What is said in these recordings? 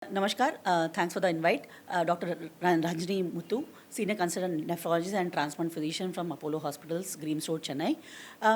Namaskar. Thanks for the invite. Dr. Ranjini Muthu, Senior Consultant Nephrologist and Transplant Physician from Apollo Hospitals, Greaves Road, Chennai.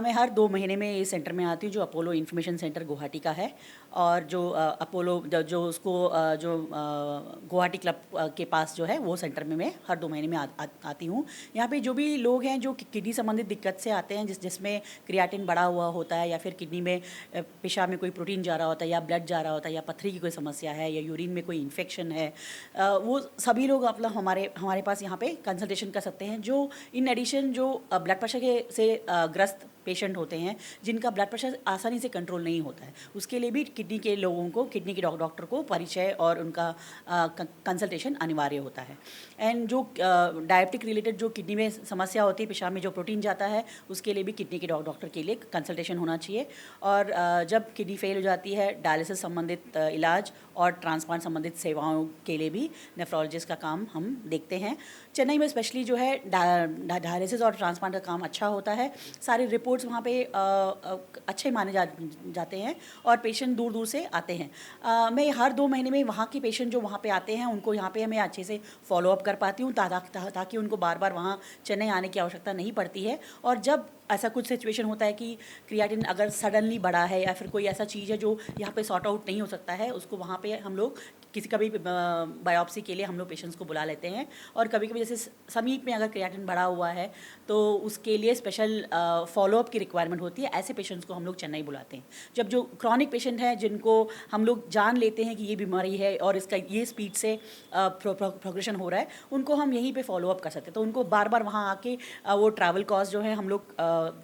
मैं हर 2 महीने में इस centre में आती हूँ जो अपोलो इन्फॉर्मेशन सेंटर गुवाहाटी का है, और जो अपोलो जो उसको जो गुवाहाटी क्लब के पास जो है वो सेंटर में मैं हर 2 महीने में आती हूँ। यहाँ पे जो भी लोग हैं जो किडनी संबंधित दिक्कत से आते हैं, जिसमें क्रियाटिन बढ़ा हुआ होता है, या फिर किडनी में पेशाब में कोई प्रोटीन जा रहा होता है, या ब्लड जा रहा होता है, या पथरी की कोई समस्या है, या यूरिन में कोई इन्फेक्शन है, वो सभी लोग अपना हमारे पास यहाँ पे कंसल्टेशन कर सकते हैं। जो इन एडिशन जो ब्लड प्रेशर से ग्रस्त पेशेंट होते हैं, जिनका ब्लड प्रेशर आसानी से कंट्रोल नहीं होता है, उसके लिए भी किडनी के लोगों को, किडनी के डॉक्टर को परिचय और उनका कंसल्टेशन अनिवार्य होता है। एंड जो डायबिटिक रिलेटेड जो किडनी में समस्या होती है, पेशाब में जो प्रोटीन जाता है, उसके लिए भी किडनी के डॉक्टर के लिए कंसल्टेशन होना चाहिए। और जब किडनी फेल हो जाती है, डायलिसिस संबंधित इलाज और ट्रांसप्लांट संबंधित सेवाओं के लिए भी नेफ्रोलॉजिस्ट का काम हम देखते हैं। चेन्नई में स्पेशली जो है डायलिसिस और ट्रांसप्लांट का काम अच्छा होता है। सारे रिपोर्ट्स वहाँ पे अच्छे माने जाते हैं, और पेशेंट दूर दूर से आते हैं। मैं हर 2 महीने में वहाँ के पेशेंट जो वहाँ पे आते हैं उनको यहाँ पे मैं अच्छे से फॉलोअप कर पाती हूँ, ताकि उनको बार बार वहाँ चेन्नई आने की आवश्यकता नहीं पड़ती है। और जब ऐसा कुछ सिचुएशन होता है कि क्रियाटिन अगर सडनली बढ़ा है, या फिर कोई ऐसा चीज़ है जो यहाँ पे सॉर्ट आउट नहीं हो सकता है, उसको वहाँ पे हम लोग किसी का भी बायोप्सी के लिए हम लोग पेशेंट्स को बुला लेते हैं। और कभी कभी जैसे समीप में अगर क्रियाटिन बढ़ा हुआ है तो उसके लिए स्पेशल फॉलोअप की रिक्वायरमेंट होती है। ऐसे पेशेंट्स को हम लोग चेन्नई बुलाते हैं। जब जो क्रॉनिक पेशेंट हैं, जिनको हम लोग जान लेते हैं कि ये बीमारी है और इसका ये स्पीड से प्रोग्रेशन हो रहा है, उनको हम यहीं पे फॉलोअप कर सकते हैं। तो उनको बार बार वहाँ आके वो ट्रैवल कॉस्ट जो है हम लोग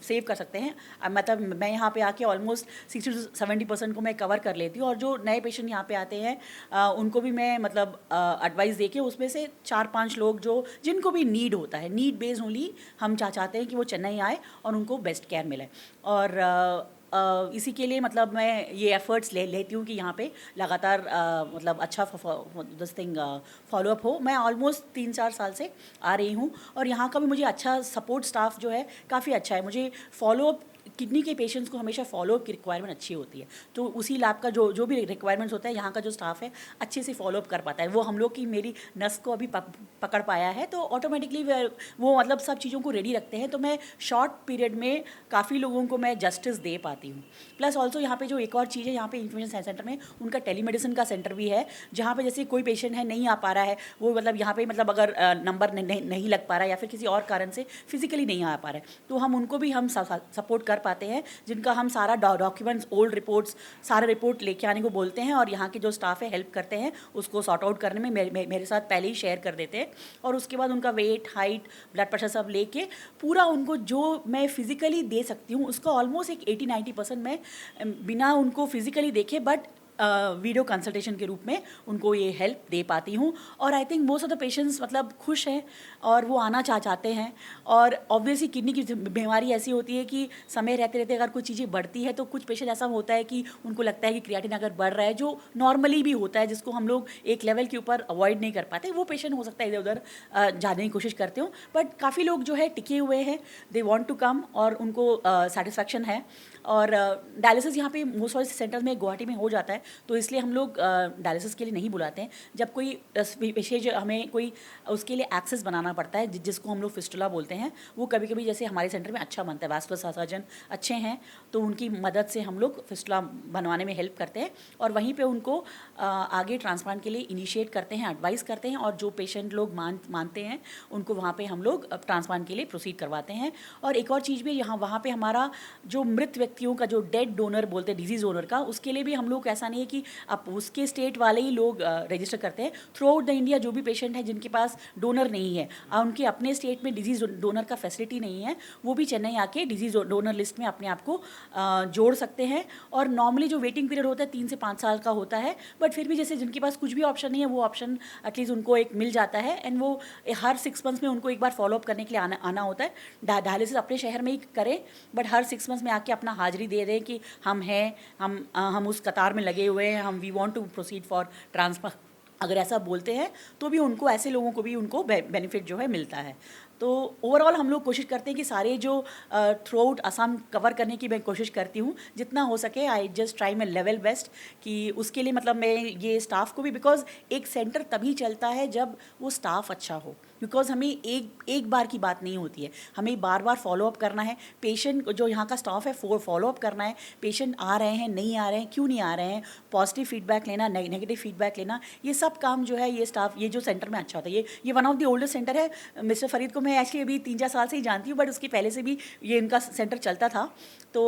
सेव कर सकते हैं। मतलब मैं यहाँ पे आके ऑलमोस्ट 60 to 70% को मैं कवर कर लेती हूँ। और जो नए पेशेंट यहाँ पे आते हैं उनको भी मैं मतलब एडवाइस दे के उसमें से 4-5 लोग जो जिनको भी नीड होता है, नीड बेस्ड ओनली हम चाहते हैं कि वो चेन्नई आए और उनको बेस्ट केयर मिले। और इसी के लिए मतलब मैं ये एफर्ट्स लेती हूँ कि यहाँ पे लगातार मतलब अच्छा दिस थिंग फॉलोअप हो। मैं ऑलमोस्ट 3-4 साल से आ रही हूँ, और यहाँ का भी मुझे अच्छा सपोर्ट स्टाफ जो है काफ़ी अच्छा है। मुझे फॉलोअप किडनी के पेशेंट्स को हमेशा फॉलोअप की रिक्वायरमेंट अच्छी होती है, तो उसी लैब का जो भी रिक्वायरमेंट्स होता है, यहाँ का जो स्टाफ है अच्छे से फॉलोअप कर पाता है। वो हम लोग की मेरी नस को अभी पकड़ पाया है, तो ऑटोमेटिकली वो मतलब सब चीज़ों को रेडी रखते हैं। तो मैं शॉर्ट पीरियड में काफ़ी लोगों को मैं जस्टिस दे पाती हूँ। प्लस ऑल्सो यहाँ पे जो एक और चीज़ है, यहाँ पे इन्फॉर्मेशन सेंटर में उनका टेलीमेडिसिन का सेंटर भी है, जहाँ पे जैसे कोई पेशेंट है नहीं आ पा रहा है, वो मतलब यहाँ पे मतलब अगर नंबर नहीं लग पा रहा है, या फिर किसी और कारण से फिजिकली नहीं आ पा रहा है, तो हम उनको भी हम सपोर्ट कर पाते हैं, जिनका हम सारा डॉक्यूमेंट्स, ओल्ड रिपोर्ट्स, सारे रिपोर्ट लेके आने को बोलते हैं, और यहाँ के जो स्टाफ है हेल्प करते हैं उसको सॉर्ट आउट करने में। मेरे साथ पहले ही शेयर कर देते हैं, और उसके बाद उनका वेट, हाइट, ब्लड प्रेशर सब लेके पूरा उनको जो मैं फिजिकली दे सकती हूँ उसका ऑलमोस्ट एक 80-90% मैं बिना उनको फिजिकली देखे बट वीडियो कंसल्टेशन के रूप में उनको ये हेल्प दे पाती हूँ। और I think most of the patients मतलब खुश हैं और वो आना चाहते हैं। और ऑब्वियसली किडनी की बीमारी ऐसी होती है कि समय रहते रहते अगर कुछ चीज़ें बढ़ती है, तो कुछ पेशेंट ऐसा होता है कि उनको लगता है कि क्रियाटिन अगर बढ़ रहा है, जो नॉर्मली भी होता है, जिसको हम लोग एक लेवल के ऊपर अवॉइड नहीं कर पाते, वो पेशेंट हो सकता है इधर उधर जाने की कोशिश करते हो। बट काफ़ी लोग जो है टिके हुए हैं, दे वॉन्ट टू कम, और उनको सेटिस्फैक्शन है। और डायलिसिस यहाँ पे मोस्ट ऑफ सेंटर में गुवाहाटी में हो जाता है, तो इसलिए हम लोग डायलिसिस के लिए नहीं बुलाते हैं। जब कोई विशेष हमें कोई उसके लिए एक्सेस बनाना पड़ता है, जिसको हम लोग फिस्टुला बोलते हैं, वो कभी कभी जैसे हमारे सेंटर में अच्छा बनता है, वैस्कुलर सर्जन अच्छे हैं, तो उनकी मदद से हम लोग फिस्टुला बनवाने में हेल्प करते हैं, और वहीं पे उनको आगे ट्रांसप्लांट के लिए इनिशिएट करते हैं, एडवाइस करते हैं, और जो पेशेंट लोग मानते हैं उनको वहाँ पे हम लोग ट्रांसप्लांट के लिए प्रोसीड करवाते हैं। और एक और चीज़ भी यहाँ वहाँ पे हमारा जो मृत व्यक्तियों का जो डेड डोनर बोलते हैं, डिजीज डोनर का, उसके लिए भी हम लोग ऐसा नहीं है कि अब उसके स्टेट वाले ही लोग रजिस्टर करते हैं। थ्रू आउट द इंडिया जो भी पेशेंट है जिनके पास डोनर नहीं है, उनके अपने स्टेट में डिजीज डोनर का फैसिलिटी नहीं है, वो भी चेन्नई आके डिजीज डोनर लिस्ट में अपने आप को जोड़ सकते हैं। और नॉर्मली जो वेटिंग पीरियड होता है 3 से 5 साल का होता है, बट फिर भी जैसे जिनके पास कुछ भी ऑप्शन नहीं है, वो ऑप्शन एटलीस्ट उनको एक मिल जाता है। एंड वो हर 6 मंथ्स में उनको एक बार फॉलोअप करने के लिए आना होता है। डायलिसिस अपने शहर में ही करें, बट हर 6 मंथ्स में आके अपना हाजिरी दे दें कि हम हैं, हम उस कतार में लगे हुए हैं, हम we want to proceed for transfer, अगर ऐसा बोलते हैं तो भी उनको, ऐसे लोगों को भी उनको बेनिफिट जो है मिलता है। तो ओवरऑल हम लोग कोशिश करते हैं कि सारे जो थ्रू आउट असम कवर करने की मैं कोशिश करती हूँ जितना हो सके। I just try my level best कि उसके लिए मतलब मैं ये स्टाफ को भी, बिकॉज एक सेंटर तभी चलता है जब वो स्टाफ अच्छा हो, बिकॉज हमें एक बार की बात नहीं होती है, हमें बार बार फॉलोअप करना है। पेशेंट जो यहाँ का स्टाफ है फॉलोअप करना है, पेशेंट आ रहे हैं नहीं आ रहे हैं, क्यों नहीं आ रहे हैं, पॉजिटिव फीडबैक लेना, नेगेटिव फीडबैक लेना, ये सब काम जो है ये स्टाफ, ये जो सेंटर में अच्छा होता है। ये one of the oldest centre है। मिस्टर फरीद को मैं एक्चुअली अभी 3-4 साल से ही जानती हूँ, बट उसके पहले से भी ये इनका सेंटर चलता था। तो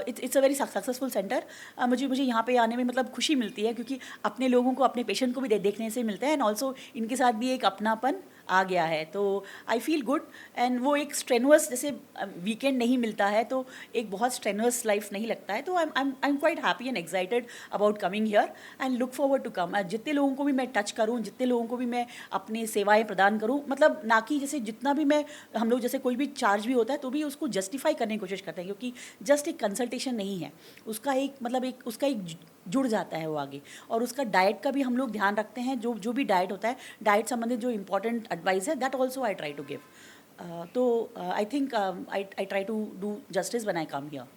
it's a very successful centre. मुझे यहाँ पे आने में मतलब खुशी मिलती है, क्योंकि अपने लोगों को, अपने पेशेंट को भी देखने से मिलता है, एंड ऑल्सो इनके साथ भी एक अपनापन आ गया है। तो आई फील गुड। एंड वो एक स्ट्रेनुअस, जैसे वीकेंड नहीं मिलता है तो एक बहुत स्ट्रेनुअस लाइफ नहीं लगता है। तो I am quite happy and excited about coming here and look forward to come. जितने लोगों को भी मैं टच करूँ, जितने लोगों को भी मैं अपनी सेवाएं प्रदान करूँ, मतलब ना कि जैसे जितना भी मैं, हम लोग जैसे कोई भी चार्ज भी होता है तो भी उसको जस्टिफाई करने की कोशिश करते हैं, क्योंकि जस्ट एक कंसल्टेशन नहीं है, उसका एक मतलब एक उसका एक जुड़ जाता है वो आगे। और उसका डाइट का भी हम लोग ध्यान रखते हैं, जो भी डाइट होता है, डाइट संबंधित जो इंपॉर्टेंट एडवाइस है, that also I try to give. तो I think I try to do justice when I come here.